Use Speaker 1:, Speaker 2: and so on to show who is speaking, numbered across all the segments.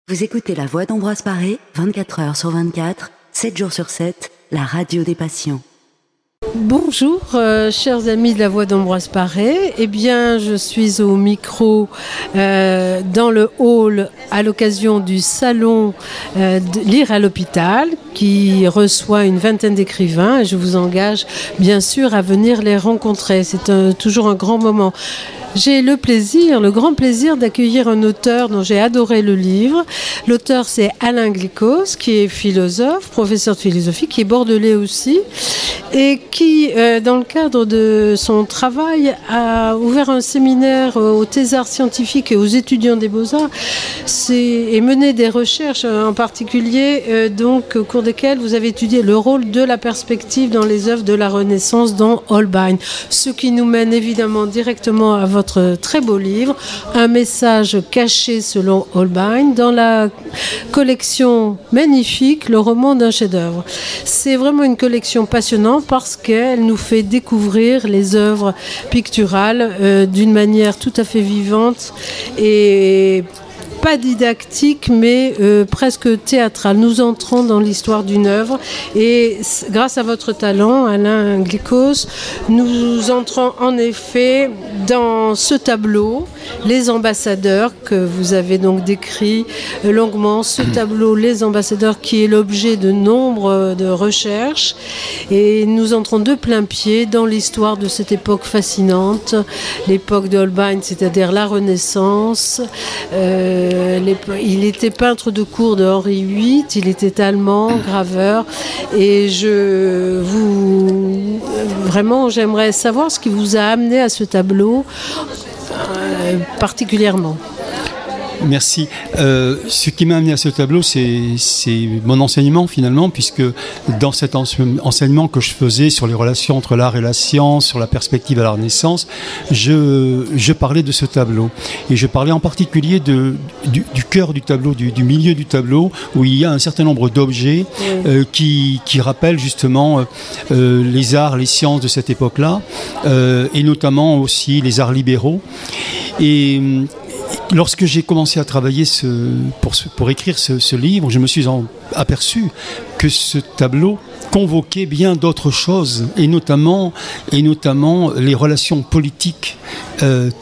Speaker 1: Vous écoutez La Voix d'Ambroise Paré, 24 heures sur 24, 7 jours sur 7, la radio des passions.
Speaker 2: Bonjour, chers amis de La Voix d'Ambroise Paré. Eh bien, je suis au micro dans le hall à l'occasion du salon Lire à l'hôpital qui reçoit une vingtaine d'écrivains et je vous engage bien sûr à venir les rencontrer. C'est toujours un grand moment. J'ai le grand plaisir d'accueillir un auteur dont j'ai adoré le livre. L'auteur, c'est Alain Glicos, qui est philosophe, professeur de philosophie, qui est bordelais aussi, et qui, dans le cadre de son travail, a ouvert un séminaire aux thésards scientifiques et aux étudiants des Beaux-Arts et mené des recherches, en particulier, donc, au cours desquelles vous avez étudié le rôle de la perspective dans les œuvres de la Renaissance dans Holbein. Ce qui nous mène évidemment directement à votre très beau livre, Un message caché selon Holbein, dans la collection magnifique, Le roman d'un chef-d'œuvre. C'est vraiment une collection passionnante parce qu'elle nous fait découvrir les œuvres picturales d'une manière tout à fait vivante et pas didactique, mais presque théâtrale. Nous entrons dans l'histoire d'une œuvre et grâce à votre talent, Alain Glicos, nous entrons en effet dans ce tableau, Les ambassadeurs, que vous avez donc décrit longuement. Ce tableau, Les ambassadeurs, qui est l'objet de nombre de recherches. Et nous entrons de plein pied dans l'histoire de cette époque fascinante, l'époque de Holbein, c'est-à-dire la Renaissance. Il était peintre de cour de Henri VIII, il était allemand, graveur, et vraiment, j'aimerais savoir ce qui vous a amené à ce tableau particulièrement.
Speaker 3: Merci. Ce qui m'a amené à ce tableau, c'est mon enseignement finalement, puisque dans cet enseignement que je faisais sur les relations entre l'art et la science, sur la perspective à la Renaissance, je parlais de ce tableau. Et je parlais en particulier du cœur du tableau, du milieu du tableau, où il y a un certain nombre d'objets qui rappellent justement les arts, les sciences de cette époque-là, et notamment aussi les arts libéraux. Et lorsque j'ai commencé à travailler pour écrire ce livre, je me suis aperçu que ce tableau convoquait bien d'autres choses, et notamment les relations politiques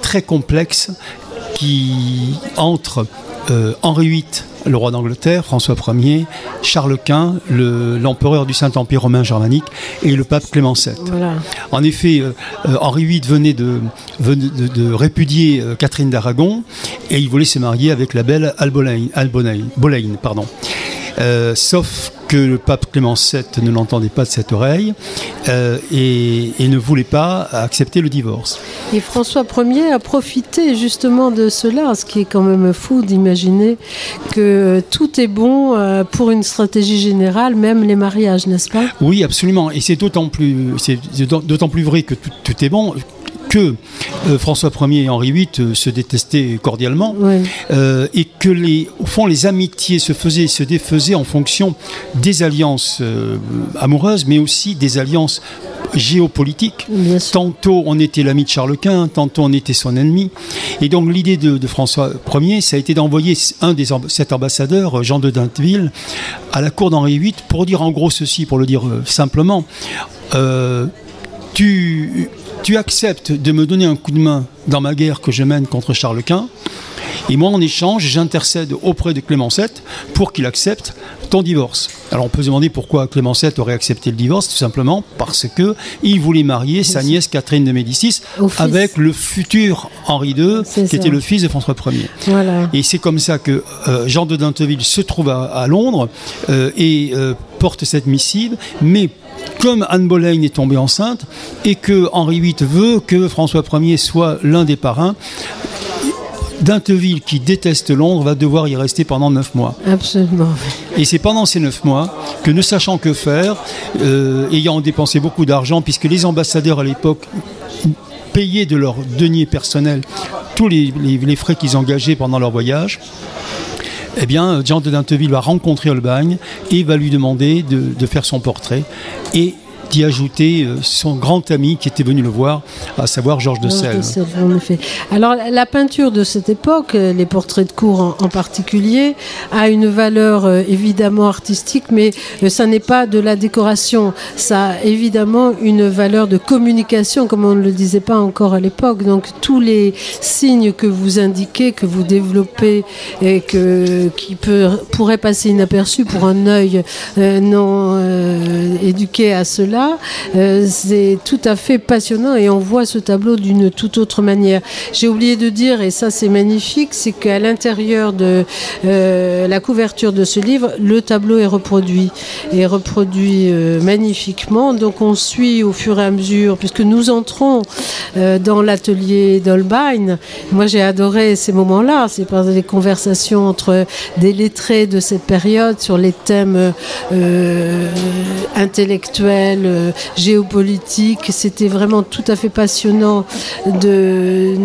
Speaker 3: très complexes entre Henri VIII, le roi d'Angleterre, François Ier, Charles Quint, l'empereur du Saint-Empire romain germanique, et le pape Clément VII. Voilà. En effet, Henri VIII venait de répudier Catherine d'Aragon, et il voulait se marier avec la belle Boleyn. Sauf que le pape Clément VII ne l'entendait pas de cette oreille et ne voulait pas accepter le divorce.
Speaker 2: Et François Ier a profité justement de cela, ce qui est quand même fou d'imaginer que tout est bon pour une stratégie générale, même les mariages, n'est-ce pas ?
Speaker 3: Oui, absolument. Et c'est d'autant plus vrai que tout est bon que François Ier et Henri VIII se détestaient cordialement, et que au fond les amitiés se défaisaient en fonction des alliances amoureuses, mais aussi des alliances géopolitiques. Tantôt on était l'ami de Charles Quint, tantôt on était son ennemi. Et donc l'idée de François Ier, ça a été d'envoyer cet ambassadeur, Jean de Dinteville, à la cour d'Henri VIII pour dire en gros ceci, pour le dire simplement, tu acceptes de me donner un coup de main dans ma guerre que je mène contre Charles Quint, et moi en échange j'intercède auprès de Clément VII pour qu'il accepte ton divorce. Alors on peut se demander pourquoi Clément VII aurait accepté le divorce, tout simplement parce qu'il voulait marier sa nièce Catherine de Médicis avec le futur Henri II, qui était le fils de François Ier. Voilà. Et c'est comme ça que Jean de Dinteville se trouve à Londres et porte cette missive, mais comme Anne Boleyn est tombée enceinte et que Henri VIII veut que François Ier soit l'un des parrains, Dinteville, qui déteste Londres, va devoir y rester pendant 9 mois.
Speaker 2: Absolument.
Speaker 3: Et c'est pendant ces 9 mois que, ne sachant que faire, ayant dépensé beaucoup d'argent, puisque les ambassadeurs à l'époque payaient de leur denier personnel tous les frais qu'ils engageaient pendant leur voyage, eh bien, Jean de Dinteville va rencontrer Holbein et va lui demander de faire son portrait. Et d'y ajouter son grand ami qui était venu le voir, à savoir Georges de Selve.
Speaker 2: En effet. Alors la peinture de cette époque, les portraits de cour en particulier, a une valeur évidemment artistique, mais ça n'est pas de la décoration. Ça a évidemment une valeur de communication, comme on ne le disait pas encore à l'époque. Donc tous les signes que vous indiquez, que vous développez et qui pourraient passer inaperçus pour un œil non éduqué à cela, c'est tout à fait passionnant et on voit ce tableau d'une toute autre manière. J'ai oublié de dire, et ça c'est magnifique, c'est qu'à l'intérieur de la couverture de ce livre, le tableau est reproduit magnifiquement. Donc on suit au fur et à mesure, puisque nous entrons dans l'atelier d'Holbein. Moi j'ai adoré ces moments-là, c'est par des conversations entre des lettrés de cette période sur les thèmes intellectuels, géopolitiques. C'était vraiment tout à fait passionnant de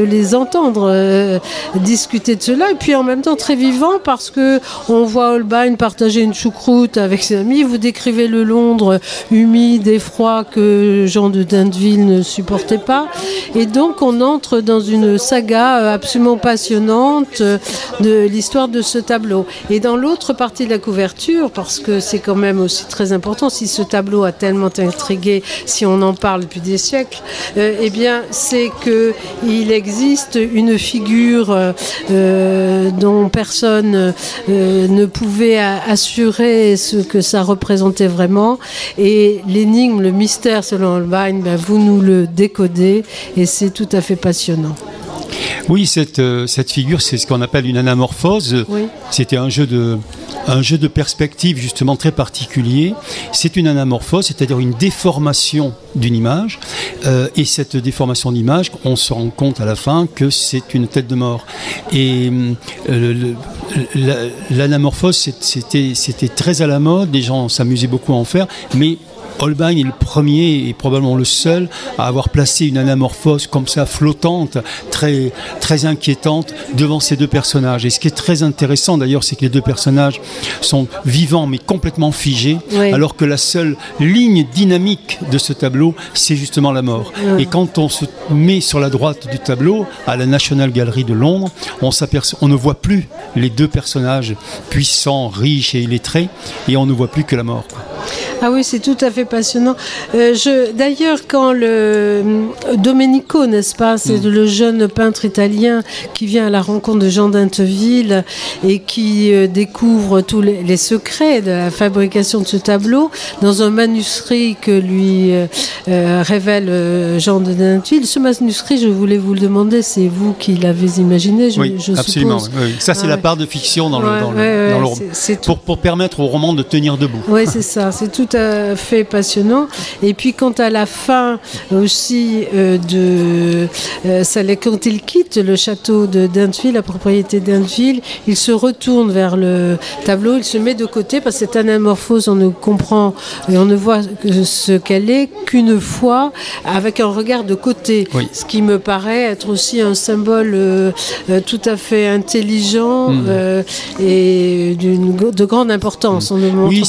Speaker 2: les entendre discuter de cela, et puis en même temps très vivant, parce que on voit Holbein partager une choucroute avec ses amis. Vous décrivez le Londres humide et froid que Jean de Dinteville ne supportait pas, et donc on entre dans une saga absolument passionnante de l'histoire de ce tableau. Et dans l'autre partie de la couverture, parce que c'est quand même aussi très important, si ce tableau a tellement intrigué, si on en parle depuis des siècles, eh bien c'est qu'il existe une figure dont personne ne pouvait assurer ce que ça représentait vraiment, et l'énigme, le mystère selon Holbein, vous nous le décodez, et c'est tout à fait passionnant.
Speaker 3: Oui, cette figure, c'est ce qu'on appelle une anamorphose. Oui. C'était un jeu de perspective justement très particulier. C'est une anamorphose, c'est-à-dire une déformation d'une image. Et cette déformation d'image, on se rend compte à la fin que c'est une tête de mort. Et l'anamorphose, c'était très à la mode, les gens s'amusaient beaucoup à en faire, mais Holbein est le premier et probablement le seul à avoir placé une anamorphose comme ça, flottante, très, très inquiétante devant ces deux personnages. Et ce qui est très intéressant d'ailleurs, c'est que les deux personnages sont vivants mais complètement figés, oui, alors que la seule ligne dynamique de ce tableau, c'est justement la mort. Oui. Et quand on se met sur la droite du tableau, à la National Gallery de Londres, on ne voit plus les deux personnages puissants, riches et illettrés, et on ne voit plus que la mort, quoi.
Speaker 2: Ah oui, c'est tout à fait passionnant. D'ailleurs, quand le Domenico, n'est-ce pas, c'est le jeune peintre italien qui vient à la rencontre de Jean Dinteville et qui découvre tous les secrets de la fabrication de ce tableau dans un manuscrit que lui révèle Jean de Dinteville. Ce manuscrit, je voulais vous le demander, c'est vous qui l'avez imaginé,
Speaker 3: oui, absolument. Oui. Ça, c'est la part de fiction dans le roman, pour permettre au roman de tenir debout.
Speaker 2: Oui, c'est ça. C'est tout à fait passionnant. Et puis quant à la fin aussi quand il quitte le château de Dinteville, la propriété de Dinteville, il se retourne vers le tableau, il se met de côté, parce que cette anamorphose, on ne comprend et on ne voit ce qu'elle est qu'une fois, avec un regard de côté, oui, ce qui me paraît être aussi un symbole tout à fait intelligent et de grande importance. On ne montre
Speaker 3: oui,
Speaker 2: pas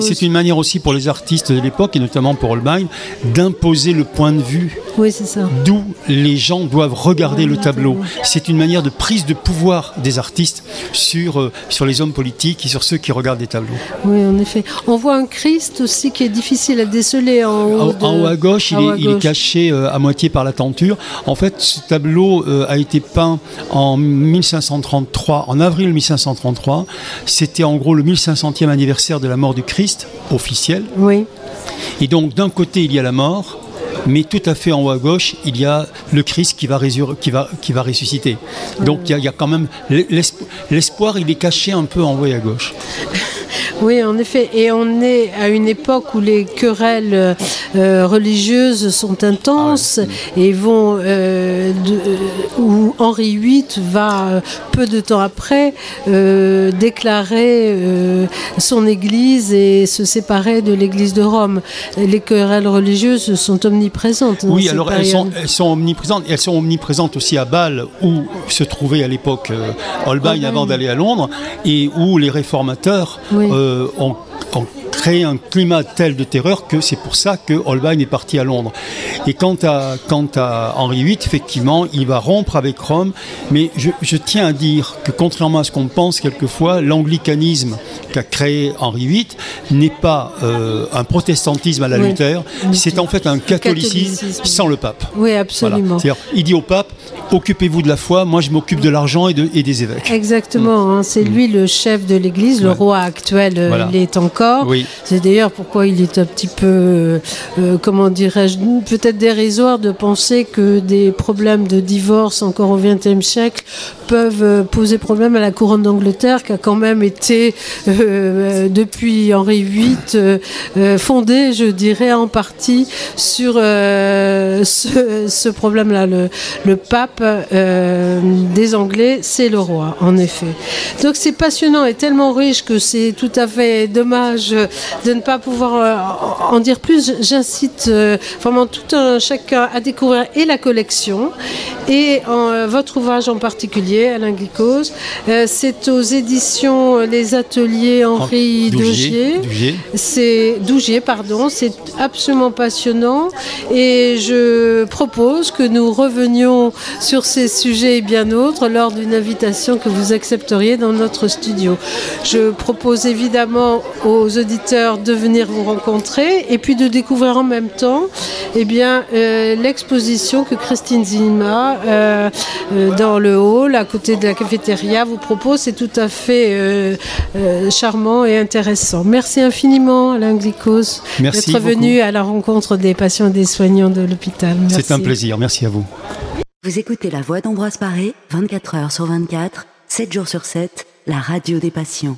Speaker 3: c'est une manière aussi pour les artistes de l'époque, et notamment pour Holbein, d'imposer le point de vue,
Speaker 2: oui, c'est ça,
Speaker 3: d'où les gens doivent regarder le tableau. C'est une manière de prise de pouvoir des artistes sur les hommes politiques et sur ceux qui regardent les tableaux.
Speaker 2: Oui, en effet. On voit un Christ aussi qui est difficile à déceler en haut
Speaker 3: à gauche. Il est caché à moitié par la tenture. En fait, ce tableau a été peint en 1533, en avril 1533. C'était en gros le 1500e anniversaire de la mort du Christ, officiel.
Speaker 2: Oui.
Speaker 3: Et donc, d'un côté, il y a la mort, mais tout à fait en haut à gauche, il y a le Christ qui va ressusciter. Donc, il y a quand même l'espoir, il est caché un peu en haut et à gauche.
Speaker 2: Oui, en effet. Et on est à une époque où les querelles religieuses sont intenses et vont où Henri VIII va peu de temps après déclarer son Église et se séparer de l'Église de Rome. Les querelles religieuses sont omniprésentes.
Speaker 3: Oui, alors elles sont omniprésentes. Et elles sont omniprésentes aussi à Bâle, où se trouvait à l'époque Holbein avant d'aller à Londres, et où les réformateurs ont créé un climat tel de terreur que c'est pour ça que Holbein est parti à Londres. Et quant à Henri VIII, effectivement, il va rompre avec Rome, mais je tiens à dire que contrairement à ce qu'on pense quelquefois, l'anglicanisme qu'a créé Henri VIII n'est pas un protestantisme à la Luther, c'est en fait un catholicisme sans le pape.
Speaker 2: Oui, absolument.
Speaker 3: Voilà. C'est-à-dire, il dit au pape, occupez-vous de la foi, moi je m'occupe de l'argent et des évêques.
Speaker 2: Exactement, hein, c'est lui le chef de l'Église, le roi actuel l'est encore. Oui. C'est d'ailleurs pourquoi il est un petit peu, comment dirais-je, peut-être dérisoire de penser que des problèmes de divorce encore au XXe siècle peuvent poser problème à la couronne d'Angleterre, qui a quand même été, depuis Henri VIII, fondée, je dirais, en partie sur ce problème-là. Le pape des Anglais, c'est le roi, en effet. Donc c'est passionnant et tellement riche que c'est tout à fait dommage de ne pas pouvoir en dire plus. J'incite vraiment chacun à découvrir et la collection et votre ouvrage en particulier, Alain Glicose. C'est aux éditions Les Ateliers Henri Dougier. C'est absolument passionnant et je propose que nous revenions sur ces sujets et bien d'autres lors d'une invitation que vous accepteriez dans notre studio. Je propose évidemment aux auditeurs de venir vous rencontrer et puis de découvrir en même temps l'exposition que Christine Zima dans le hall à côté de la cafétéria vous propose. C'est tout à fait charmant et intéressant. Merci infiniment Alain Glicose d'être venu à la rencontre des patients et des soignants de l'hôpital. Merci.
Speaker 3: C'est un plaisir, merci à vous.
Speaker 1: Vous écoutez La Voix d'Ambroise Paré, 24 heures sur 24, 7 jours sur 7, la radio des patients.